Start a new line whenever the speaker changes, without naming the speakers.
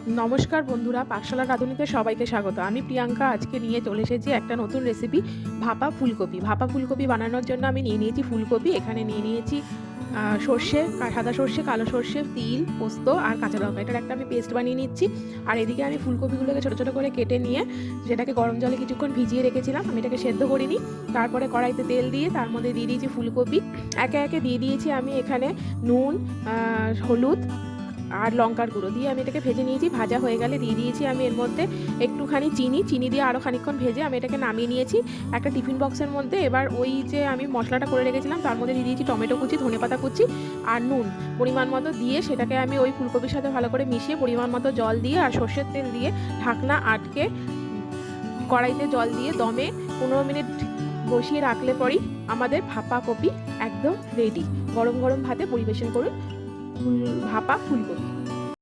নমস্কার বন্ধুরা, পাকশালা রাঁধুনিতে সবাইকে স্বাগত। আমি প্রিয়াঙ্কা আজকে নিয়ে চলে এসেছি একটা নতুন রেসিপি, ভাপা ফুলকপি। ভাপা ফুলকপি বানানোর জন্য আমি নিয়ে নিয়েছি ফুলকপি। এখানে নিয়ে নিয়েছি সর্ষে, সাদা সর্ষে, কালো সর্ষে, তিল, পোস্ত আর কাঁচা লঙ্কা। এটার একটা আমি পেস্ট বানিয়ে নিচ্ছি। আর এদিকে আমি ফুলকপিগুলোকে ছোটো ছোটো করে কেটে নিয়ে সেটাকে গরম জলে কিছুক্ষণ ভিজিয়ে রেখেছিলাম। আমি এটাকে সেদ্ধ করিনি। তারপরে কড়াইতে তেল দিয়ে তার মধ্যে দিয়ে দিয়েছি ফুলকপি। একে একে দিয়ে দিয়েছি আমি এখানে নুন, হলুদ আর লঙ্কার গুঁড়ো দিয়ে আমি এটাকে ভেজে নিয়েছি। ভাজা হয়ে গেলে দিয়ে দিয়েছি আমি এর মধ্যে একটুখানি চিনি দিয়ে আরও খানিকক্ষণ ভেজে আমি এটাকে নামিয়ে নিয়েছি একটা টিফিন বক্সের মধ্যে। এবার ওই যে আমি মশলাটা করে রেখেছিলাম তার মধ্যে দিয়ে দিয়েছি টমেটো কুচি, ধনেপাতা কুচি আর নুন পরিমাণ মতো দিয়ে সেটাকে আমি ওই ফুলকপির সাথে ভালো করে মিশিয়ে পরিমাণ মতো জল দিয়ে আর সর্ষের তেল দিয়ে ঢাকনা আটকে কড়াইতে জল দিয়ে দমে 15 মিনিট বসিয়ে রাখলে পরই আমাদের ভাপা কপি একদম রেডি। গরম গরম ভাতে পরিবেশন করুন ভাপা ফুলকপি।